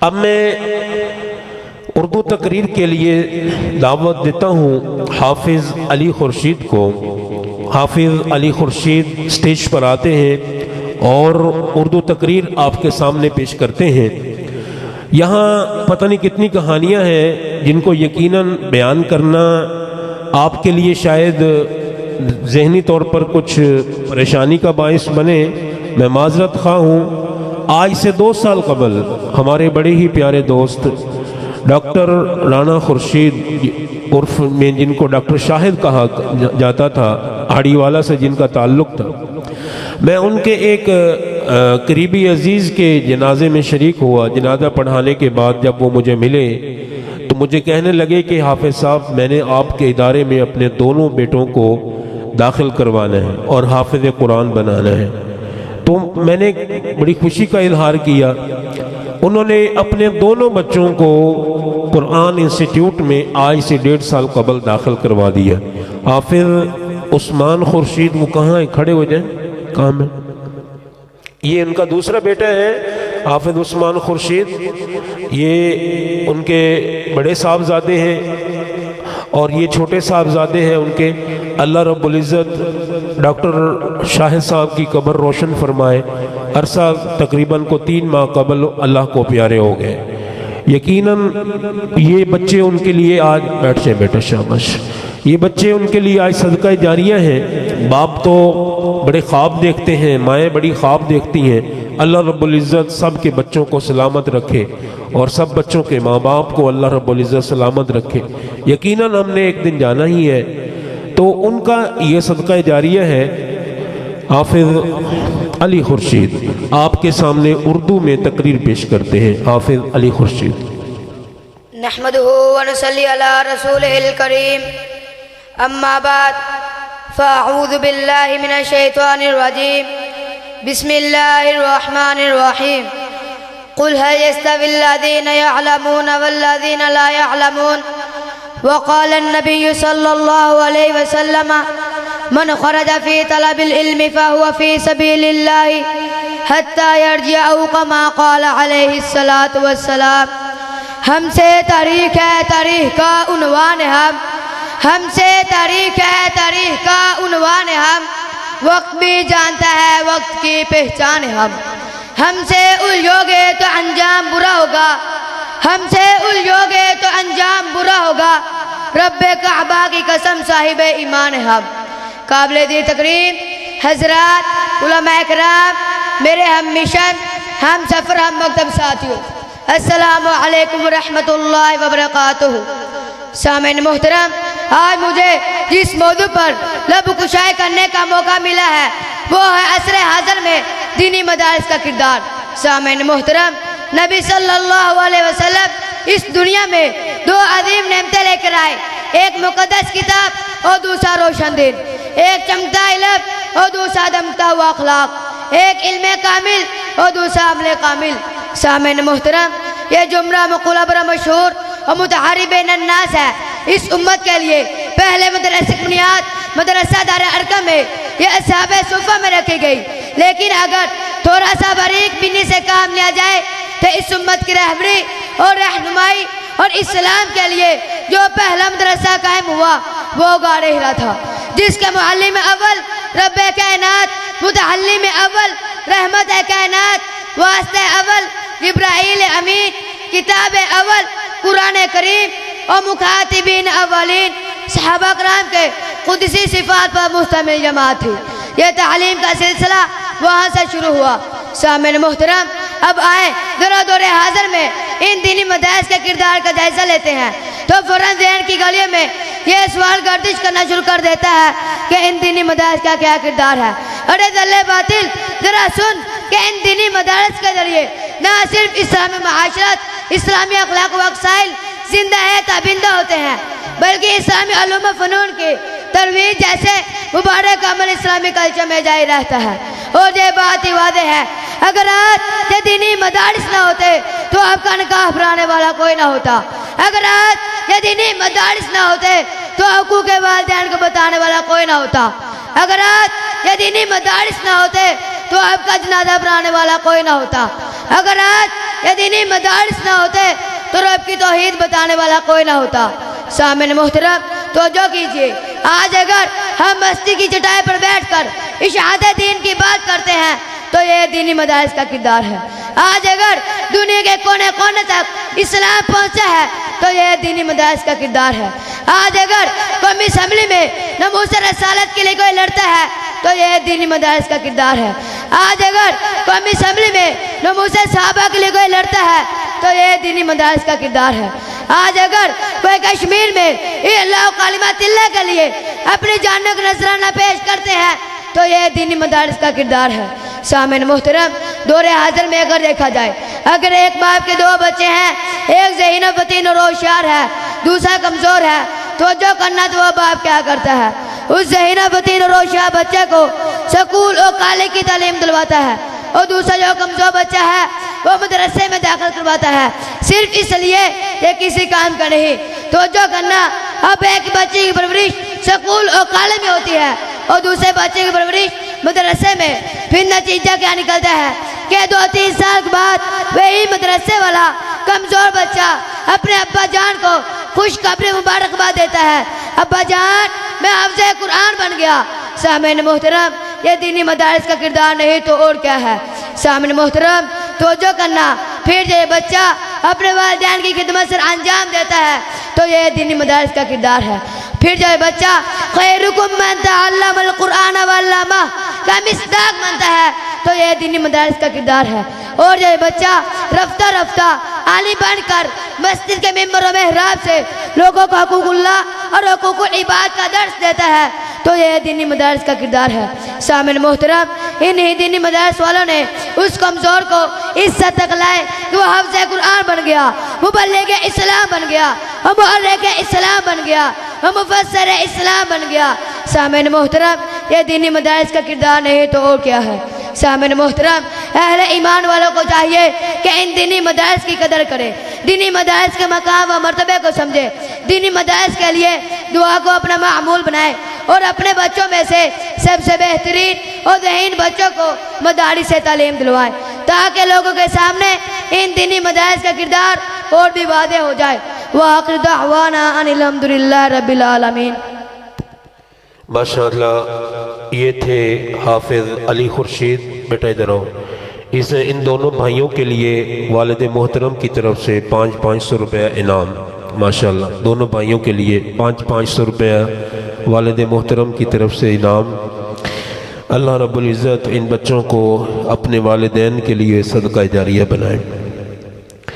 اب میں اردو تقریر کے لیے دعوت دیتا ہوں حافظ علی خورشید کو۔ حافظ علی خورشید سٹیج پر آتے ہیں اور اردو تقریر آپ کے سامنے پیش کرتے ہیں۔ یہاں پتہ نہیں کتنی کہانیاں ہیں جن کو یقیناً بیان کرنا آپ کے لیے شاید ذہنی طور پر کچھ پریشانی کا باعث بنے۔ میں معذرت خواہ ہوں۔ آج سے 2 سال قبل ہمارے بڑے ہی پیارے دوست ڈاکٹر رانا خورشید عرف میں جن کو ڈاکٹر شاہد کہا جاتا تھا، آڑی والا سے جن کا تعلق تھا، میں ان کے ایک قریبی عزیز کے جنازے میں شریک ہوا۔ جنازہ پڑھانے کے بعد جب وہ مجھے ملے تو مجھے کہنے لگے کہ حافظ صاحب، میں نے آپ کے ادارے میں اپنے دونوں بیٹوں کو داخل کروانا ہے اور حافظ قرآن بنانا ہے۔ تو میں نے بڑی خوشی کا اظہار کیا۔ انہوں نے اپنے دونوں بچوں کو قرآن انسٹیٹیوٹ میں آج سے 1.5 سال قبل داخل کروا دیا۔ حافظ عثمان خورشید، وہ کہاں ہیں؟ کھڑے ہو جائیں۔ کہاں میں؟ یہ ان کا دوسرا بیٹا ہے حافظ عثمان خورشید، یہ ان کے بڑے صاحبزادے ہیں اور یہ چھوٹے صاحبزادے ہیں ان کے۔ اللہ رب العزت ڈاکٹر شاہد صاحب کی قبر روشن فرمائے۔ عرصہ تقریباً کو 3 ماہ قبل اللہ کو پیارے ہو گئے۔ یقیناً یہ بچے ان کے لیے آج بیٹھ جائے بیٹا، شاباش۔ یہ بچے ان کے لیے آج صدقہ جاریہ ہیں۔ باپ تو بڑے خواب دیکھتے ہیں، مائیں بڑی خواب دیکھتی ہیں۔ اللہ رب العزت سب کے بچوں کو سلامت رکھے اور سب بچوں کے ماں باپ کو اللہ رب العزت سلامت رکھے۔ یقیناً ہم نے ایک دن جانا ہی ہے، تو ان کا یہ صدقہ جاریہ ہے۔ حافظ علی خورشید آپ کے سامنے اردو میں تقریر پیش کرتے ہیں۔ حافظ علی خورشید۔ نحمده ونصلي على رسوله الكريم، اما بعد، فاعوذ بالله من الشيطان الرجيم، بسم الله الرحمن الرحيم۔ قل هل يستوي الذين يعلمون والذين لا يعلمون؟ وقال النبي صلى الله عليه وسلم: من خرج في طلب العلم فهو في سبيل الله حتى يرجع، أو كما قال عليه الصلاة والسلام۔ ہم سے تاریخ ہے، تاریخ کا عنوان ہم سے تاریخ ہے، تاریخ کا عنوان وقت بھی جانتا ہے، وقت کی پہچان ہم سے الجھو گے تو انجام برا ہوگا، ہم سے الجھو گے تو انجام برا ہوگا۔ رب کعبہ کی قسم صاحب ایمان قابل دی تقریم حضرات، علماء کرام، میرے ہم مشن، ہم سفر، ہم مکتب ساتھیوں، السلام علیکم ورحمۃ اللہ وبرکاتہ۔ سامعین محترم، آج مجھے جس موضوع پر لب کشائی کرنے کا موقع ملا ہے وہ ہے عصر حاضر میں دینی مدارس کا کردار۔ سامعین محترم، نبی صلی اللہ علیہ وسلم اس دنیا میں 2 عظیم نعمتیں لے کر آئے، ایک مقدس کتاب اور دوسرا روشن دین، ایک چمکتا علم اور دوسرا دمکتا ہوا اخلاق، ایک علم کامل اور دوسرا عمل کامل۔ سامعین محترم، یہ جملہ مقولہ بڑا مشہور اور متحرک بین الناس ہے۔ اس امت کے لیے پہلے مدرسہ بنیاد مدرسہ دار ارقم میں یہ اصحاب صفہ میں رکھی گئی، لیکن اگر تھوڑا سا باریک بینی سے کام لیا جائے تو اس امت کی رہبری اور رہنمائی اور اسلام کے لیے جو پہلا مدرسہ قائم ہوا وہ غار ہرا تھا، جس کے معلم اول رب کائنات، متعلم اول رحمت کائنات، واسطہ اول جبرائیل امین، کتاب اول قرآن کریم اور مخاطبین اولین صحابہ کرام کے قدسی صفات پر مشتمل جماعت تھی۔ یہ تعلیم کا سلسلہ وہاں سے شروع ہوا۔ سامعین محترم، اب آئیں ذرا دور حاضر میں ان دینی مدارس کے کردار کا جائزہ لیتے ہیں تو فوراً ذہن کی گلیوں میں یہ سوال گردش کرنا شروع کر دیتا ہے کہ ان دینی مدارس کا کیا کردار ہے۔ ارے دلے باطل، ذرا سن کہ ان دینی مدارس کے ذریعے نہ صرف اسلامی معاشرت، اسلامی اخلاق و اصائل زندہ ہے تابندہ ہوتے ہیں، بلکہ اسلامی علوم و فنون کی ترویج جیسے مبارک عمل اسلامی کلچر میں جاری رہتا ہے۔ اور یہ بات ہی واضح ہے، اگر آج یہ دینی مدارس نہ ہوتے تو آپ کا نکاح پڑھانے والا کوئی نہ ہوتا، اگر آج یہ دینی مدارس نہ ہوتے تو حقوق والدین کو بتانے والا کوئی نہ ہوتا، اگر آج یہ دینی مدارس نہ ہوتے تو آپ کا جنازہ پڑھانے والا کوئی نہ ہوتا، اگر آج یہ دینی مدارس نہ ہوتے تو رب کی توحید بتانے والا کوئی نہ ہوتا۔ سامعین محترم توجہ کیجئے، آج اگر ہم مستی کی چٹائی پر بیٹھ کر اشاعت دین کی بات کرتے ہیں تو یہ دینی مدارس کا کردار ہے۔ آج اگر دنیا کے کونے کونے تک اسلام پہنچا ہے تو یہ دینی مدارس کا کردار ہے۔ آج اگر قومی اسمبلی میں ناموس رسالت کے لیے کوئی لڑتا ہے تو یہ دینی مدارس کا کردار ہے۔ آج اگر قومی اسمبلی میں ناموس صحابہ کے لیے کوئی لڑتا ہے تو یہ دینی مدارس کا کردار ہے۔ آج اگر کوئی کشمیر میں اللہ کلمات اللہ کے لیے اپنی جانوں کا نذرانہ پیش کرتے ہیں تو یہ دینی مدارس کا کردار ہے۔ سامعین محترم دور حاضر میں اگر دیکھا جائے، اگر ایک باپ کے 2 بچے ہیں، ایک ذہین و فطین اور ہوشیار ہے، دوسرا کمزور ہے، توجہ کرنا تو وہ باپ کیا کرتا ہے؟ اس ذہین و فطین اور ہوشیار بچے کو سکول اور کالج کی تعلیم دلواتا ہے، اور دوسرا جو کمزور بچہ ہے وہ مدرسے میں داخل کرواتا ہے، صرف اس لیے یہ کسی کام کا نہیں۔ توجہ کرنا، اب ایک بچے کی پرورش سکول اور کالج میں ہوتی ہے اور دوسرے بچے کی پرورش مدرسے میں، پھر نتیجہ کیا نکلتا ہے کہ 2-3 سال کے بعد وہی مدرسے والا کمزور بچہ اپنے ابا جان کو خوشخبری مبارکباد دیتا ہے، ابا جان میں حافظ قرآن بن گیا۔ سامعین محترم یہ دینی مدارس کا کردار نہیں تو اور کیا ہے؟ سامعین محترم توجہ کرنا، پھر جو یہ بچہ اپنے والدین کی خدمت سے انجام دیتا ہے تو یہ دینی مدارس کا کردار ہے۔ پھر جو یہ بچہ خیرکم من تعلم القرآن وعلمہ کا مصداق بنتا ہے تو یہ دینی مدارس کا کردار ہے۔ اور جو یہ بچہ رفتہ رفتہ عالم بن کر مسجد کے ممبر و محراب سے لوگوں کو حقوق اللہ اور حقوق العباد کا درس دیتا ہے تو یہ دینی مدارس کا کردار ہے۔ سامعین محترم انہی دینی مدارس والوں نے اس کمزور کو اس حد تک لائے کہ وہ حافظ قرآن بن گیا، مبلغ اسلام بن گیا، مبلغ اسلام بن گیا، مفسر اسلام بن گیا۔ سامعین محترم یہ دینی مدارس کا کردار نہیں تو اور کیا ہے؟ سامعین محترم اہل ایمان والوں کو چاہیے کہ ان دینی مدارس کی قدر کرے، دینی مدارس کے مقام و مرتبے کو سمجھے، دینی مدارس کے لیے دعا کو اپنا معمول بنائے اور اپنے بچوں میں سے سب سے بہترین اور ذہین بچوں کو مدارس سے تعلیم دلوائے تاکہ لوگوں کے سامنے ان دینی مدارس کا کردار اور بھی واضح ہو جائے۔ وآخر دعوانا ان الحمدللہ رب العالمین۔ ماشاءاللہ یہ تھے حافظ علی خورشید، بیٹا ادھر آؤ۔ ان دونوں بھائیوں کے لیے والد محترم کی طرف سے 500 روپیہ انعام۔ ماشاءاللہ دونوں بھائیوں کے لیے 500 روپیہ والد محترم کی طرف سے انعام۔ اللہ رب العزت ان بچوں کو اپنے والدین کے لیے صدقہ جاریہ بنائے۔